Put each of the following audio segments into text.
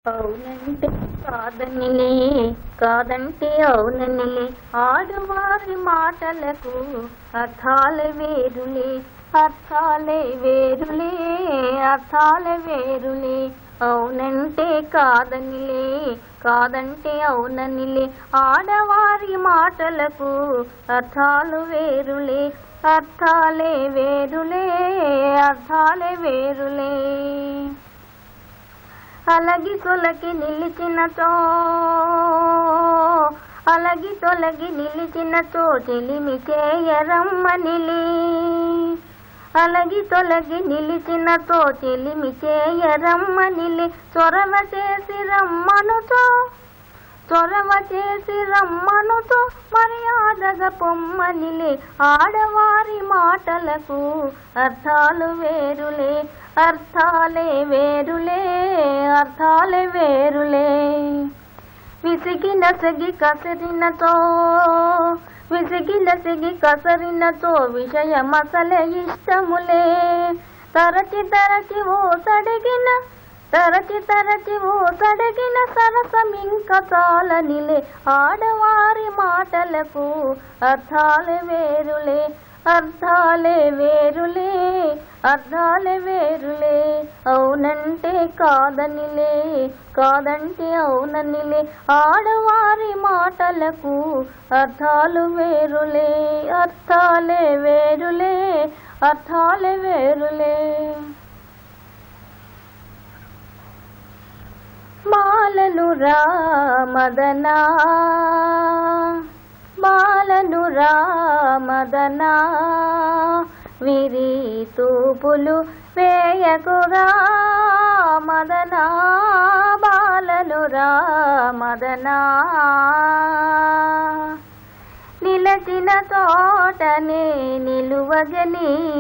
అవునంటే కాదనిలే, కాదంటే అవుననిలే, ఆడువారి మాటలకు అర్థాలే వేరులే, అర్థాలే వేరులే, అర్థాలే వేరులే. అవునంటే కాదనిలే, కాదంటే అవుననిలే, ఆడవారి మాటలకు అర్థాలు వేరులే, అర్థాలే వేరులే, అర్థాలే వేరులే. అలగి తొలగి నిలిచినతో, అలగి తొలగి నిలిచినతో చెలిమి చేయరమ్మనిలి, అలగి తొలగి నిలిచినతో చెలిమి చేయరమ్మనిలి. చొరవ చేసి రమ్మనుతో, చొరవ చేసి రమ్మనుతో మర్యాదగా పొమ్మనిలే, ఆడవారి మాటలకు అర్థాలు వేరులే, అర్థాలే వేరులే, అర్థాలే వేరులే. విసిగి నసిగి కసరినతో, విసిగి నసిగి కసరినతో విషయమసలే ఇష్టములే, తరచి తరచి ఓ సడిగిన, తరచి తరచి ఓ సడిగిన సరసమింక చాలనిలే, ఆడవారి మాటలకు అర్థాలే వేరులే, అర్థాలే వేరులే, అర్థాలే వేరులే. అవునంటే కాదనిలే, కాదంటే అవుననిలే, ఆడవారి మాటలకు అర్థాలు వేరులే, అర్థాలే వేరులే, అర్థాలే వేరులే. మాలను రామదనా, మాలను రామదనా, విరి తూపులు వేయకురా మదనా, బాలను రామదనా. నిలచిన తోటనే నిలువగనీయక,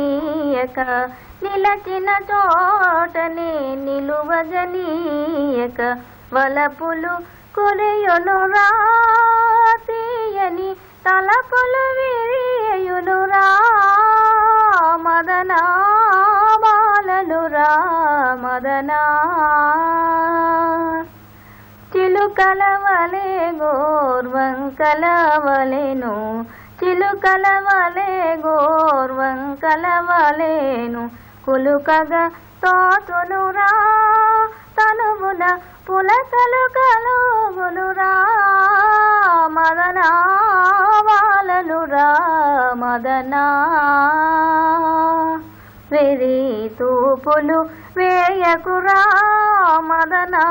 నిలచిన తోటనే నిలువగనీయక, వలపులు కురియనురా తీయని తలపులు విరియునురా మదనా, బాలను రామదనా. చిలుకల వలె గోర్వంకల వలెను, చిలుకల వలె గోర్వంకల వలెను, కులుకగా తోచునురా తనువున పులకలు కలుగునురా మదనా, బాలను రామదనా. వెరి తూపులు వేయకురా మదనా,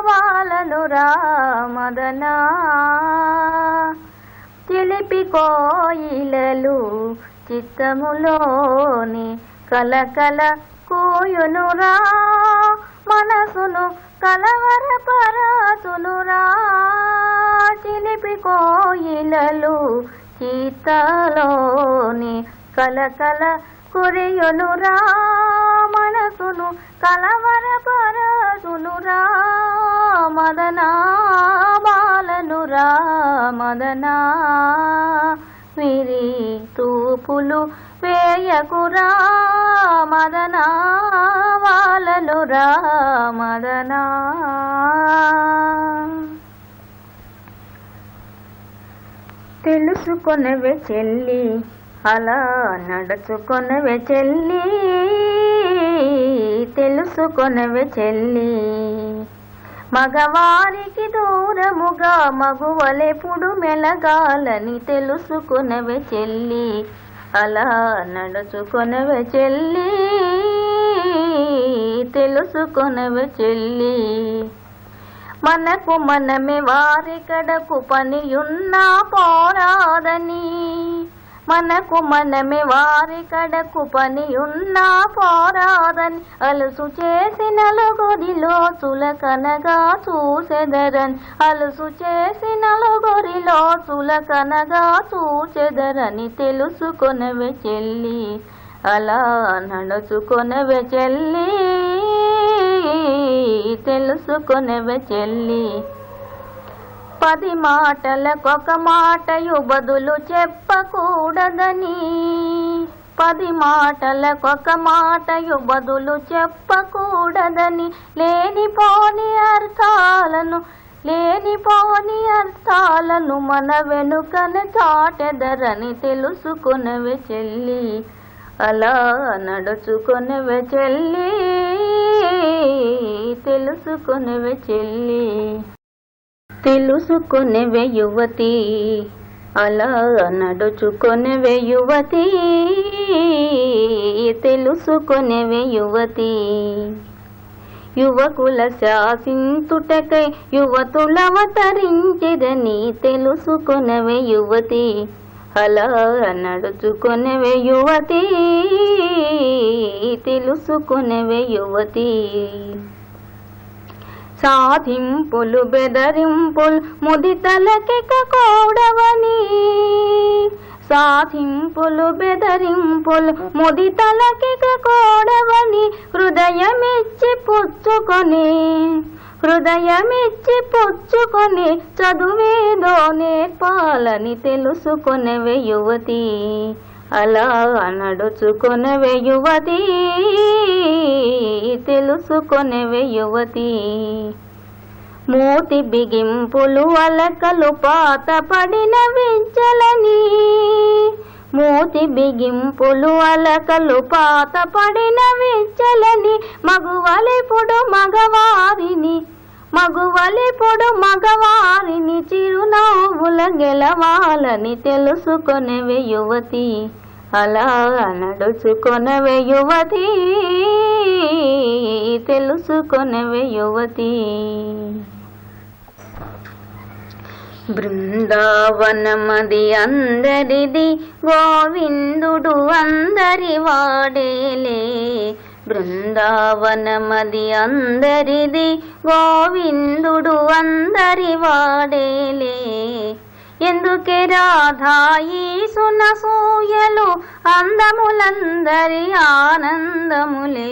బాలను రామదనా. చిలిపి కోయిలలు చిత్తములోని కలకల కూయునురా, మనసును కలవరపరచునురా, చిలిపి కోయిలలు చిత్తలోని కలకల కురియునురా, మనసును కలవరపరచునురా మదనా, బాలను రామదనా. విరి తూపులు వేయకురా మదనా, బాలను రామదనా. తెలుసుకొనవే చెల్లి, అలా నడుచుకొనవే చెల్లి, తెలుసుకొనవే చెల్లి. మగవారికి దూరముగా మగువలెప్పుడు మెలగాలని తెలుసుకొనవే చెల్లి, అలా నడుచుకొనవే చెల్లి, తెలుసుకొనవే చెల్లి. మనకు మనమే వారి కడకు పనియున్నా పోరాదని, మనకు మనమే వారి కడకు పనియున్నా పోరాదని, అలుసు చేసి నలుగురిలో చులకనగా చూసెదరని, అలుసు చేసి నలుగురిలో చులకనగా చూచెదరని తెలుసుకొనవే చెల్లి, అలా నడుచుకొనవే చెల్లి, తెలుసుకొనవే చెల్లి. 10 మాటలకొక మాటయు బదులు చెప్పకూడదని, 10 మాటలకొక మాటయు బదులు చెప్పకూడదని లేనిపోని అర్థాలను మన వెనుకన చాటెదరని తెలుసుకొనవే చెల్లి, అలా నడుచుకొనవే చెల్లి, తెలుసుకొనవే చెల్లి. తెలుసుకొనవే యువతి, అలా నడుచుకొనవే యువతి, తెలుసుకొనవే యువతి. యువకుల శాసించుటకై యువతులవతరించిదని తెలుసుకొనవే యువతి, అలా నడుచుకొనవే యువతి, తెలుసుకొనవే యువతి. సాధింపులు బెదరింపులు ముదితలకెక కూడవని, సాధింపులు బెదరింపులు ముదితలకెక కూడవని హృదయమిచ్చి పుచ్చుకొని చదువేదో నేర్పాలని తెలుసుకొనవే యువతి, అలా నడుచుకొనవే యువతి, తెలుసుకొనవే యువతి. మూతి బిగింపులు అలకలు పాత పడిన వించలని, మూతి బిగింపులు అలకలు పాత పడిన వించలని మగువలిపుడు మగవారిని చిరునవ్వుల గెలవాలని తెలుసుకొనవే యువతి, అలా నడుచుకొనవే యువతి, తెలుసుకొనవే యువతి. బృందావనమది అందరిది, గోవిందుడు అందరి వాడేలే. బృందావనమది అందరిది, గోవిందుడు అందరి వాడేలే. ఎందుకే రాధాయి సునసూయలు అందములందరి ఆనందములే,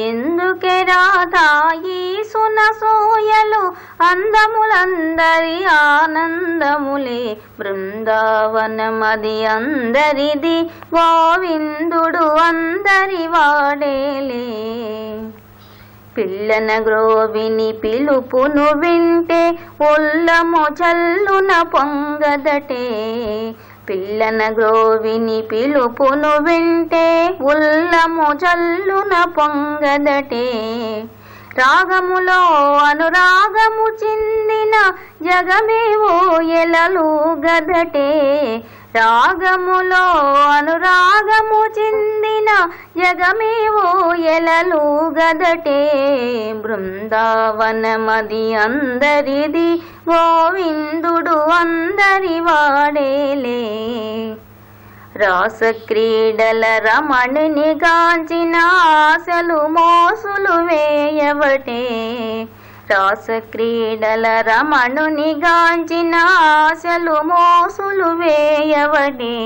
ఎందుకే రాధాయి సునసూయలు అందములందరి ఆనందములే. బృందావనమది అందరిది, గోవిందుడు అందరి వాడేలే. పిల్లన గ్రోవిని పిలుపును వింటే ఉల్లము చల్లున పొంగదటే, పిల్లన గ్రోవిని పిలుపును వింటే ఉల్లము చల్లున పొంగదటే. రాగములో అనురాగము చిందిన జగమేవో ఎలలు గదటే, రాగములో అనురాగము చిందిన జగమేవో ఎలలు గదటే. బృందావనమది అందరిది, గోవిందుడు అందరి వాడేలే. రాసక్రీడల రమణిని గాంచిన ఆశలు మోసులు వేయవటే, రాసక్రీడల రమణుని గాంచిన ఆశలు మోసులు వేయవటే.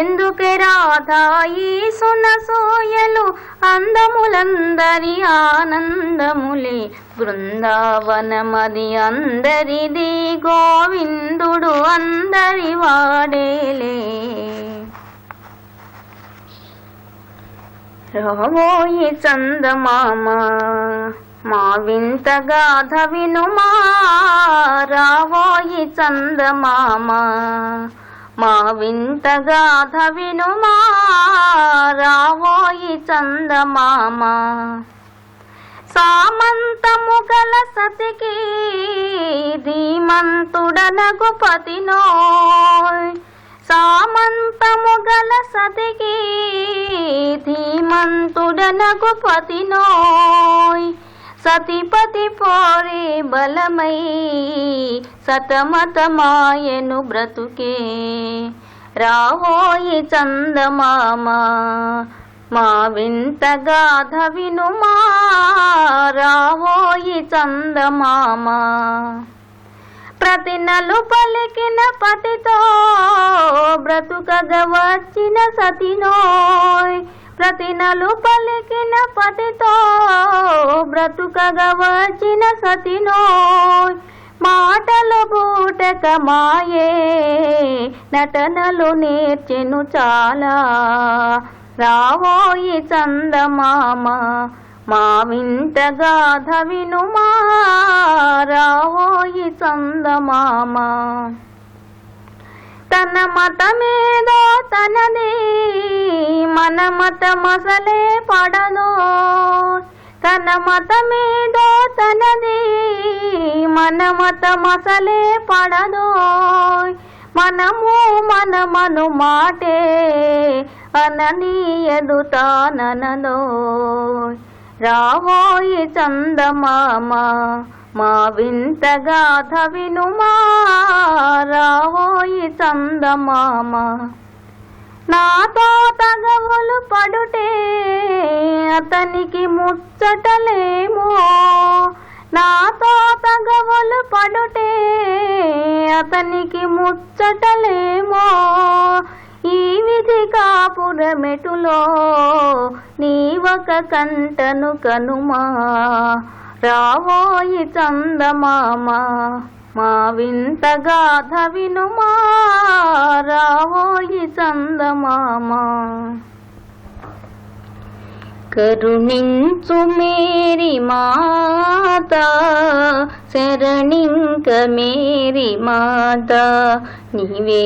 ఎందుకే రాధాయి సునసూయలు అందములందరి ఆనందములే. బృందావనమది అందరిది, గోవిందుడు అందరి వాడేలే. రావోయి చందమామ మా వింత గాథ వినుమా, రావోయి చందమామ మా వింత గాథ వినుమా, రావోయి చందమామ. సామంతము గల సతికి ధీమంతుడనగు పతినోయ్, సామంతము గల సతికి ధీమంతుడనగు పతినోయ్. సతిపతి పోరే బలమై సతమతమాయను బ్రతుకే. రావోయి చందమామ మా వింత గాథ వినుమా, రావోయి చందమామ. ప్రతినలు పలికిన పతితో బ్రతుకగా వచ్చిన సతినోయ్, ప్రతినలు పలికిన పతితో బ్రతుకగా వచ్చిన సతినోయ్. మాటలు బూటక మాయే నటనలు నేర్చెను చాలా రావోయి చందమామ మా వింత గాథ వినుమా రావోయి చందమామ తన మతమేదో తనది మన మతమసలే పడదో తన మతమేదో తనది మన మతమసలే పడదో మనము మనమను మాటే అననీయదు తాననదో రావోయి చందమామ మా వింత గాథ వినుమా రావోయి చందమామ నాతో తగవులు పడుటే అతనికి ముచ్చటలేమో నాతో తగవులు పడుటే అతనికి ముచ్చటలేమో ఈ విధి కాపురమెటులో నీవొక కంటను కనుమా రావోయి చందమామ మా వింత గాథ వినుమా రావోయి చందమామ కరుణించు మేరీ మాత శరణింక మేరీ మాత నీవే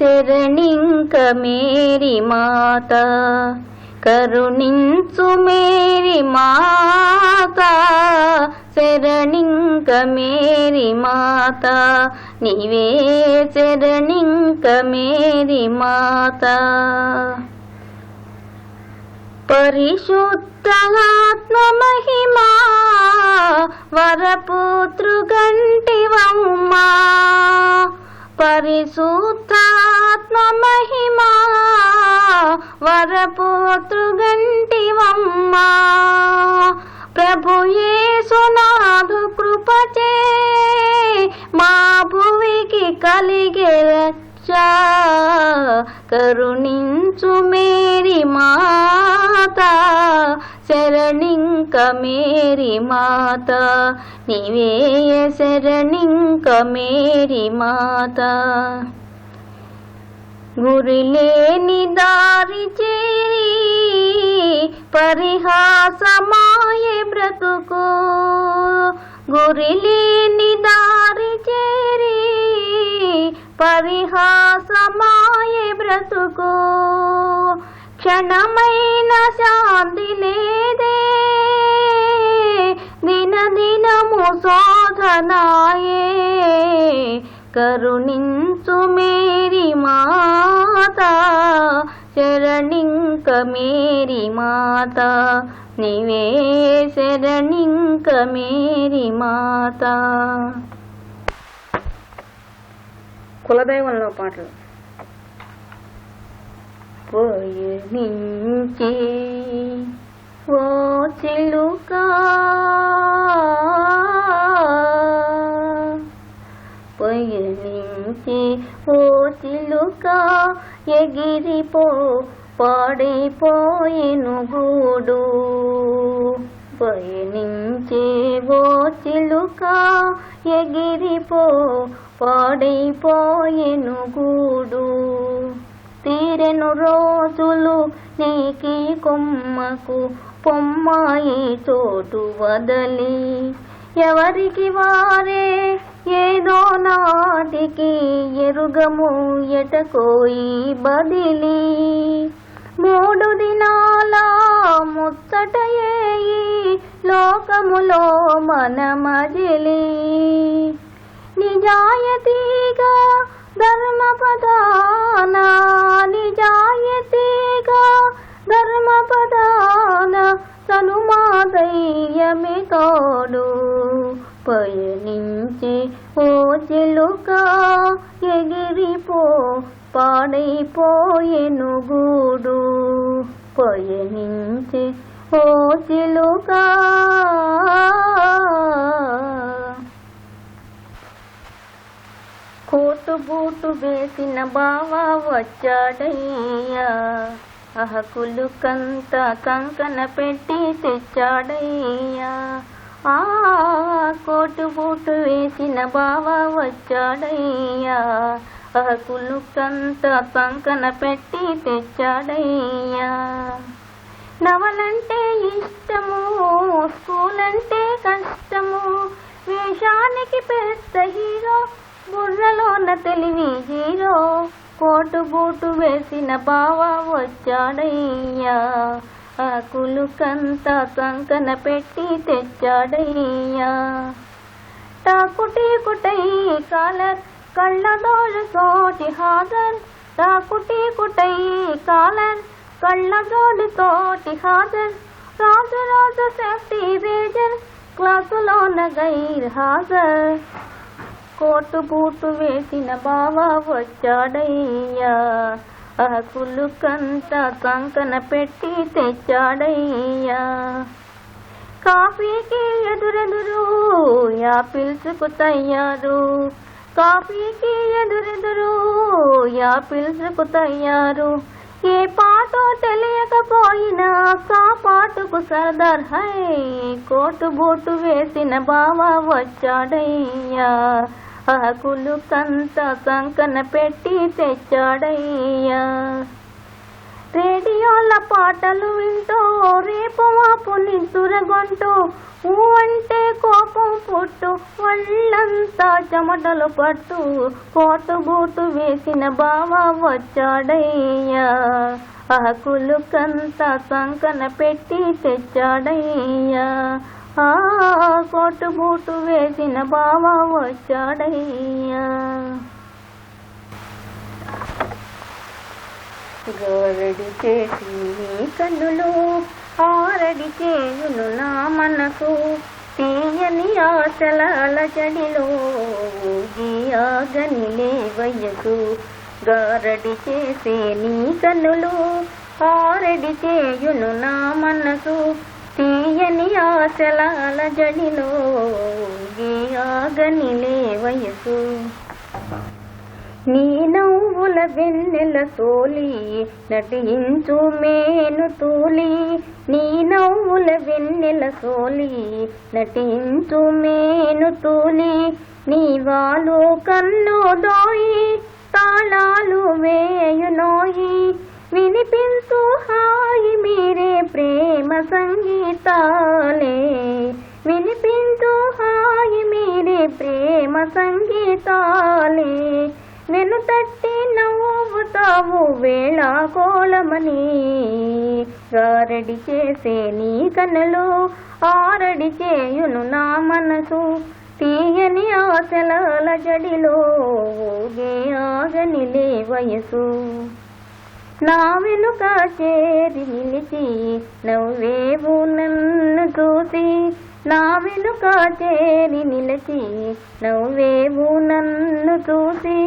శరణింక మేరీ మాత కరుణించు మేరీ మాత శరణింక మేరీ మాత నీవే శరణింక మేరీ మాత పరిశుద్ధ ఆత్మ మహిమా వరపుత్రుగంటివమ్మా పరిశుద్ధాత్మ మహిమా వరపుత్రుగంటివమ్మా ప్రభు యేసునాథు కృపచే మా భువికి కలిగే రక్ష కరుణించు మేరీ మాత శరణింక మేరీ మాత నీవే శరణింక మేరీ మాత గురిలేని దారి చేరి పరిహాసమాయే బ్రతుకు గురిలేని దారి చేరి పరిహాసమాయే బ్రతుకు క్షణమైన శాంతి లేదే దినదినము శోధనాయే కరుణించు మేరీ మాత శరణింక మేరీ మాత నీవే శరణింక మేరీ మాత. కులదైవంలో పాటలు. పోయనించి ఓ చిలుక పయనించి ఓ చిలుక ఎగిరిపో పాడైపోయెను గూడు పయనించే ఓ చిలుక ఎగిరిపో పాడైపోయెను గూడు తీరెను రోజులు నీకి కొమ్మకు పొమ్మాయి చోటు వదలి ఎవరికి వారే ఏదో నాటికి ఎరుగము ఎటకోయి బదిలి 3 దినాల ముచ్చటయేయి లోకములో మన మజిలి నిజాయతీగా ధర్మపదాన నిజాయతీగా ధర్మపదాన సనుమాదయ్యమి తోడు పయనించి ఓ చిలుక ఎగిరిపో పాడైపోయెను గూడు పయనించి ఓ చిలుక. కోటు బూటు వేసిన బావా వచ్చాడయ్యా అహకులు కంత కంకణ పెట్టి తెచ్చాడయ్యా ఆ కోటు బూటు వేసిన బావా వచ్చాడయ్యా కులుకంతా పంకన పెట్టి తెచ్చాడయ్యా నవలంటే ఇష్టము స్కూల్ అంటే కష్టము వేషానికి పెద్ద హీరో బుర్రలోన తెలివి జీరో కోటు బూటు వేసిన బావా వచ్చాడయ్యా కులుకంతా పంకన పెట్టి తెచ్చాడయ్యా టాకుటీ కుటై కాలర్ కళ్ళదోడు తోటి హాజర్ టాకుటీ కుటై కాలర్ కళ్ళదోడు తోటి హాజర్ రాజు రాజు సేఫ్టీ రేజర్ క్లాసులోన గైర్ హాజర్ కోటు బూటు వేసిన బావా వచ్చాడయ్యా కులుకంతా కంకన పెట్టి తెచ్చాడయ్యా కాఫీకి ఎదురెదురు యాపిల్స్కు తయ్యారు కాఫీకి ఎదురెదురు యాపిల్స్కు తయ్యారు ఏ పాటో తెలియకపోయినా కాపాటుకు సర్దార్ హై కోటు బూటు వేసిన బావా వచ్చాడయ్యా కులుకంతా కంకన పెట్టి తెచ్చాడయ్యా రేడియోల పాటలు వింటూ రేపు మాపు నిద్దురగొంటూ ఊ అంటే కోపం పుట్టు ఒళ్ళంతా చెమటలు పట్టు కోటు బూటు వేసిన బావా వచ్చాడయ్యా కులుకంతా కంకన పెట్టి తెచ్చాడయ్యా కోటు బూటు వేసిన బావా వచ్చాడయ్యా గోరడి చేసి నీ కన్నులు ఆరడి చేయును నా మనసు తీయని ఆశల అలజడిలో ఊగి ఆగనిలే వయసు గారడి చేసే నీ కన్నులు ఆరడి చేయును నా మనసు తీయని ఆశల అలజడిలో ఊగి ఆగనిలే వయసు నీ నవ్వుల వెన్నెల తోలి నటించు మేను తూలి నీ నవ్వుల వెన్నెల సోలి నటించు మేను తూలి నీ వాలు కన్ను దోయి తాళాలు వేయునోయి వినిపించు హాయి మీరే ప్రేమ సంగీతాలే వినిపించు హాయి మీరే ప్రేమ సంగీతాలే వెను తట్టి నవ్వుతావు వేళ కోలమని గారడి చేసే నీ కన్నులు ఆరడి చేయును నా మనసు తీయని ఆశల అలజడిలో ఊగే ఆగనిలే వయసు నా వెనుక చేరి నిలిచి నవ్వేవు నన్ను చూసి నా వెనుక చేరి నిలిచి నవ్వేవు నన్ను చూసి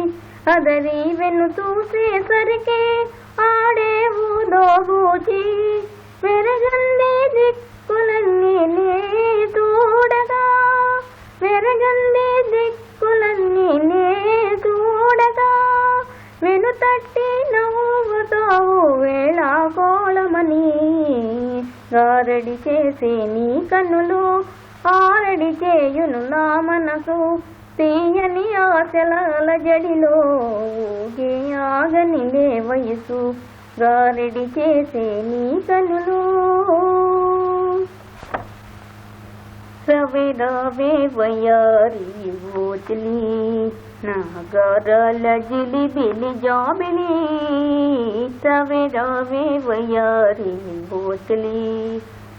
అదరి వెను చూసేసరికి ఆడేవు దోబూచి వెరగంది దిక్కులన్నీ నే చూడగా వెరగంది దిక్కులన్నీ నే చూడగా వెను తట్టి నవ్వుతావు వేళ కోలమని గారడి చేసే నీ కన్నులు ఆరడి చేయును నా మనసు తీయని ఆశల అలజడిలో ఊగే ఆగనిలే వయసు గారడి చేసే నీ కన్నులు రవే రవే వయారి ఓచలి నాగరాల జిలిబిలి జాబిలి రవే రవే వయారి ఓచలి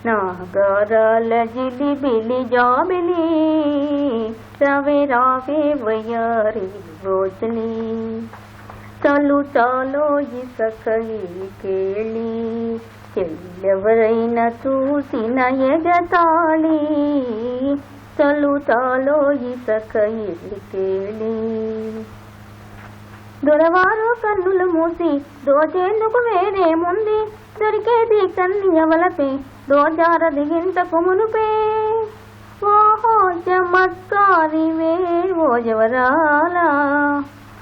నాగరాల జిలిబిలి జాబిలి రవే రవే వయారి ఓచలి చాలు చాలో ఇసకై కేళి చెల్లెవరైనా చూసిన ఎగతాళి చలు చాలో ఇసకై కేళి దొరవారు కన్నులు మూసి దోచేందుకు వేరేముంది దొరికేది కన్యవలపే దోజారది గింతకు మునుపే ఓహో చమత్కారివే ఓ జవరాలా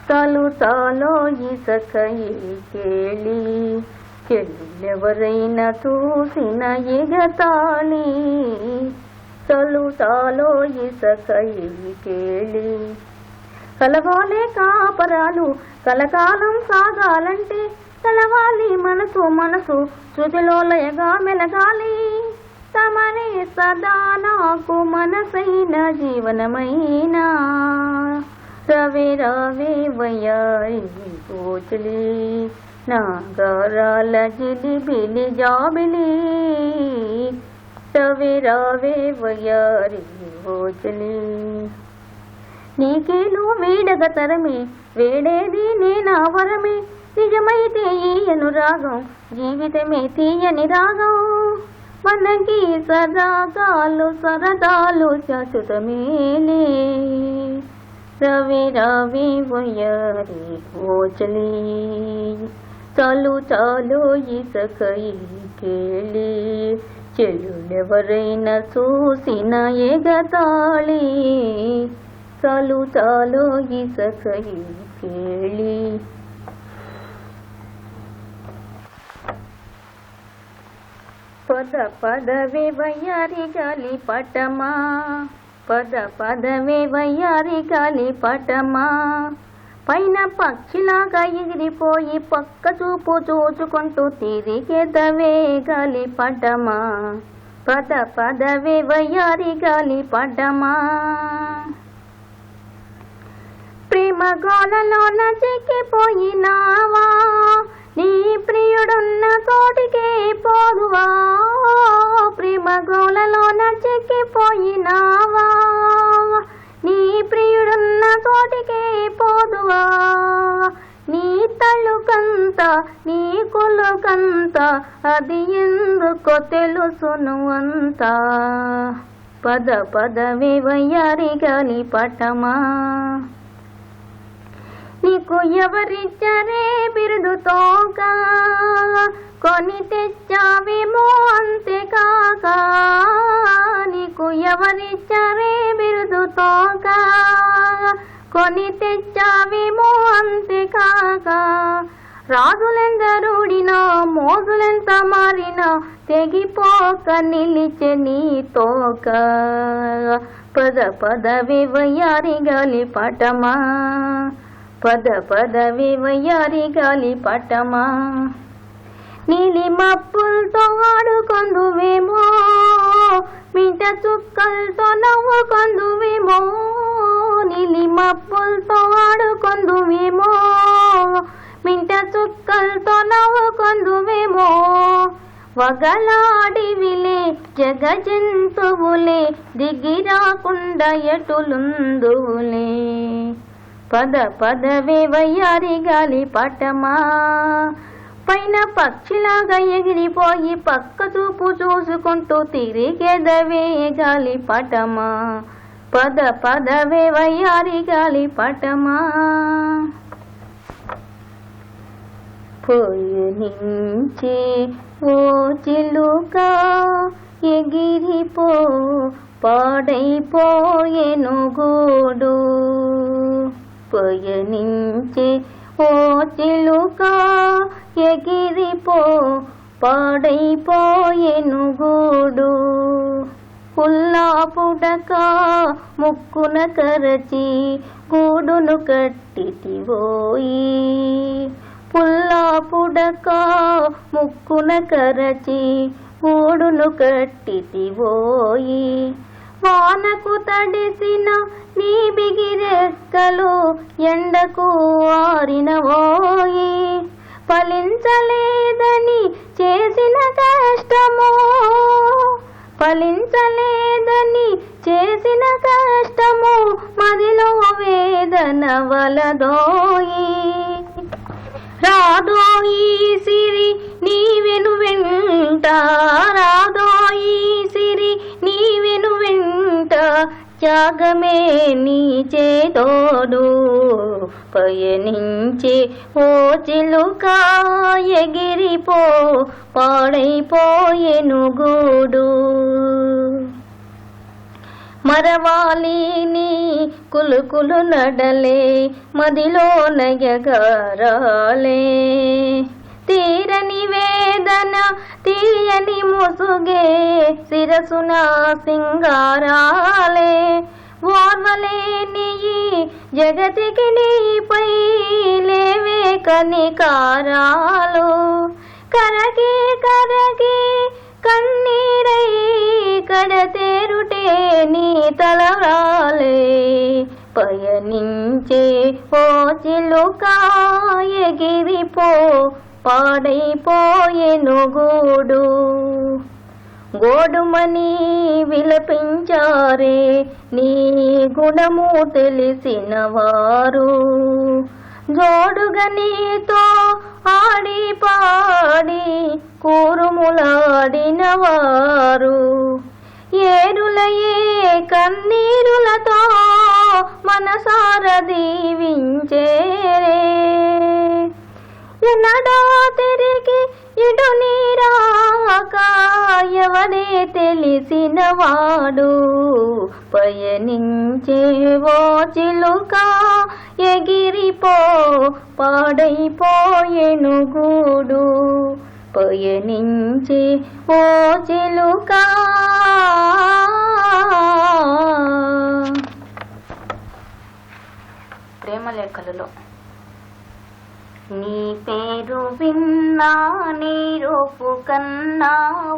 చాలు చాలో ఇసకై కేళి చెల్లెవరైనా చూసిన ఎగతాళి తలుతాలో ఇసకై కేళి కలవాలే కాపరాలు కలకాలం సాగాలంటే కలవాలి మనసు మనసు శృతిలో లయగా మెలగాలి తమనే సదా నాకు మనసైన జీవనమైనా రవే రవే వయ్యారి కోచలి నాగారాల జిలిబిలి జాబిలి రవే రవే వయ్యారి కోచలి నీకేను వీడగ తరమే వేడేది నేనా వరమే నిజమైతే ఈ అనురాగం జీవితమే తీయని రాగం మనకి సదాగాలు సరదాలు శాశ్వతమేలే రవి రవి వయ్యారి కోచలి చాలు చాలు ఇసకై కేళి చెల్లులెవరైనా చూసిన ఎగతాళి చాలు చాలు ఇసకై కేళి పద పదవే వయ్యారి గాలి పటమా పద పదవే వయ్యారి గాలి పటమా పైన పక్షిలాగా ఎగిరిపోయి పక్క చూపు చూచుకుంటూ తిరిగేదవే గాలి పటమా పద పదవే వయ్యారి గాలి పటమా ప్రేమ గోలలోన చిక్కిపోయినావా నీ ప్రియుడున్న తోటికే పోదువా ప్రేమ గోలలోన చిక్కిపోయినావా నీ ప్రియుడున్న తోటికే పోదువా నీ తల్లుకంత నీ కొలుకంత అది ఎందుకో తెలుసును అంతా పద పదవే వయ్యారి గాలి పటమా నీకు ఎవరిచ్చరే బిరుదుతోక కొని తెచ్చావేమో అంతేకాక నీకు ఎవరిచ్చరే బిరుదుతోక కొని తెచ్చావేమో అంతేకాక రాజులెందరుడినా మోజులెంత మారినా తెగిపోక నిలిచె నీ తోక పద పదవే వయ్యారి గాలి పటమా పద పదవే వయ్యారి గాలి పటమా నీలి మప్పులతో ఆడుకొందువేమో మిట చుక్కలతో నవ్వుకొందువేమో నీలి మప్పులతో ఆడుకొందువేమో మిట చుక్కలతో నవ్వుకొందువేమో వగలాడివిలే జగ జంతువులే దిగి రాకుండా ఎటులుందువులే పద పదవే వయ్యారి గాలి పటమా పైన పక్షిలాగా ఎగిరిపోయి పక్క చూపు చూసుకుంటూ తిరిగేదవే గాలి పటమా పద పదవే వయ్యారి గాలి పటమా పోయనించే ఓ చిలుక ఎగిరిపో పాడైపోయెను గూడు పయనించే ఓ చిలుక ఎగిరిపో పాడైపోయెను గూడు పుల్లా పుడక ముక్కున కరచి గూడును కట్టితివోయి పుల్లా పుడక ముక్కున కరచి గూడును కట్టితివోయి వానకు తడిసిన నీ బిగిరెక్కలు ఎండకు ఆరినవోయి ఫలించలేదని చేసిన కష్టము ఫలించలేదని చేసిన కష్టము మదిలో వేదన వలదోయి రాదోయి సిరి నీవెను వెంట రాదోయి సిరి నీవెను వెంట త్యాగమే నీ చేదోడు పయనించే ఓ చిలుక ఎగిరిపో పాడైపోయెను గూడు మరవాలి నీ కులుకులు నడలే మదిలో నయగారాలే తీరని వేదన మీదన తీయని ముసుగే శిరసున సింగారాలే ఓర్వలేని ఈ జగతికి నీపై లేవే కనికారాలు కరగి కరగి కన్నీరై కడతేరుటే నీ తలరాలే పయనించే ఓ చిలుక ఎగిరిపో పాడైపోయెను గూడు గోడుమని విలపించారే నీ గుణము తెలిసిన వారు జోడుగా నీతో ఆడి పాడి కూరుములాడిన వారు ఏరులయే కన్నీరులతో మనసార దీవించేరే ఎన్నడో తిరిగి ఇటు నీరాక ఎవడే తెలిసిన వాడు పయనించేవో చిలుక ఎగిరిపో పాడైపోయెను గూడు పయనించే ఓ చిలుక. ప్రేమలేఖలలో నీ పేరు విన్నా నీ రూపు కన్నా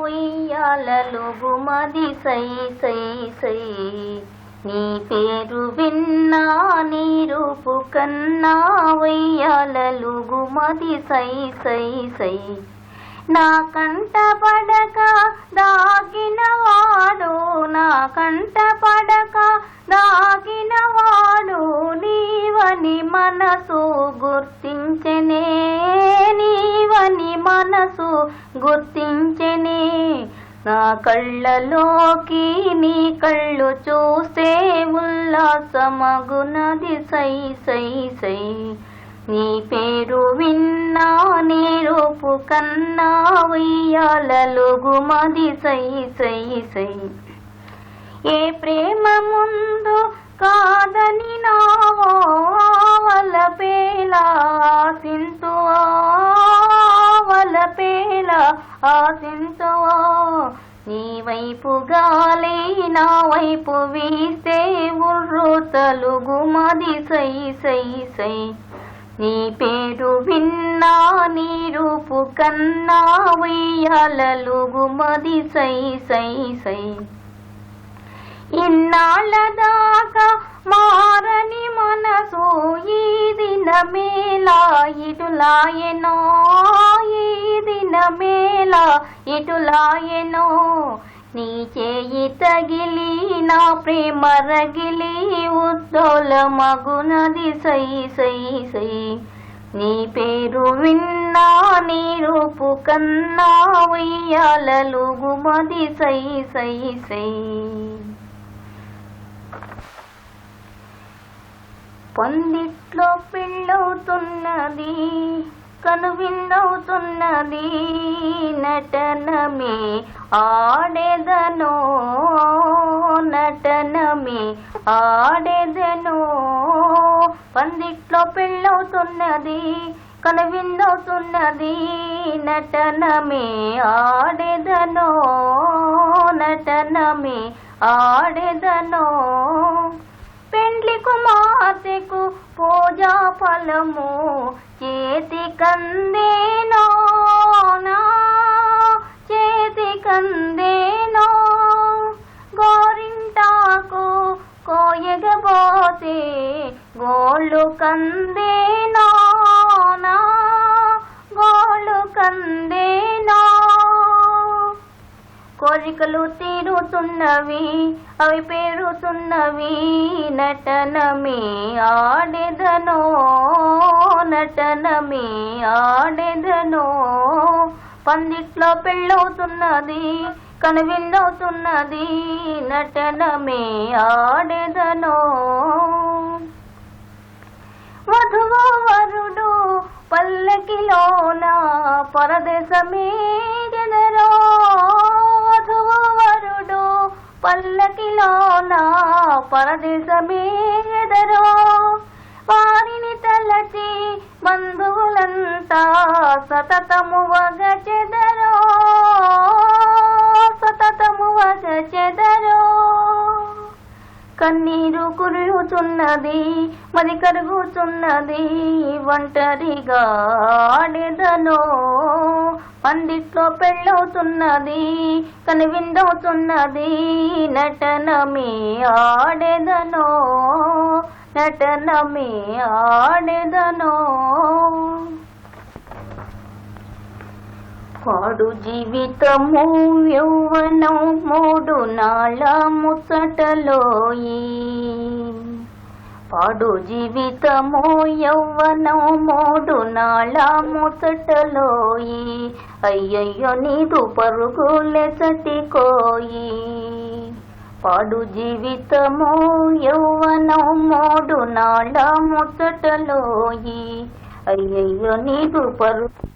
ఉయ్యాలలు గుమది సై సై సై నీ పేరు విన్నా నీ రూపు కన్నా ఉయ్యాలలు గుమది సై సై సై నా కంట పడక దాగినవాడు నా కంట పడక దాగినవాడు నీవని మనసు గుర్తించెనే నీవని మనసు గుర్తించెనే నా కళ్ళలోకి నీ కళ్ళు చూస్తే ఉల్లాసమగునది సై సై సై నీ పేరు విన్నా నీ రూపు కన్నా ఉయ్యాలలు గుమది సై సై సై ఏ ప్రేమ ముందు కాదని నావో వలపేలా ఆశింతువా వలపేలా ఆశింతువా నీ వైపు గాలి నా వైపు వీస్తే ఉర్రు తలుగుమది సై సై సై నీ పేరు విన్నా నీ రూపు కన్నా ఉయ్యాలలు గుమది సై సై సై ఇన్నాళ్ళ దాకా మారని మనసు ఈ దినమేలా ఇటులాయెనో ఈ దినమేలా ఇటులాయెనో నీ చేయి తగిలి నా ప్రేమ రగిలి ఉద్దోల మగునది సై సై సై నీ పేరు విన్నా నీ రూపు కన్నా ఉయ్యాలలు గుమది సై సై సై పందిట్లో పెళ్ళవుతున్నది కనువిందవుతున్నది నటనమే ఆడెదనో నటనమే ఆడెదనో పందిట్లో పెళ్ళవుతున్నది కనువిందవుతున్నది నటనమే ఆడెదనో నటనమే ఆడెదనో పెండ్లి కుమార్తెకు పూజా ఫలము చేతి కందేనో నా చేతి కందేనో గోరింటాకు కోయగబోతే గోళ్ళు కందేనో నా గోళ్ళు కందేనో కోరికలు తీరుతున్నవి అవి పేరుతున్నవి నటనమే ఆడెదనో నటనమే ఆడెదనో పందిట్లో పెళ్ళవుతున్నది కనువిందవుతున్నది నటనమే ఆడెదనో వధువు వరుడు పల్లకిలోన పరదేశమే జనరో వధువు వరుడు పల్లకిలోన పరదేశమే ఎదరో వారిని తలచి బంధువులంతా సతతము వగచెదరో, సతతము వగచెదరో. కన్నీరు కురుచున్నది, మరి కరుగుచున్నది, ఒంటరిగా ఆడెదనో. పందిట్లో పెళ్ళవుతున్నది, కనువిందవుతున్నది, నటనమే ఆడెదనో, నటనమే ఆడెదనో. పాడు జీవితము యౌవనం మూడు నాళ్ళ ముచ్చటలోయి, పాడు జీవితము యౌవనం మూడు నాళ్ళ ముచ్చటలోయి. అయ్యయ్యో నీదు పరుగులెసటికోయి, పాడు జీవితము యౌవనం మూడు నాళ్ళ ముచ్చటలోయి. అయ్యయ్యో నీదు పరుగు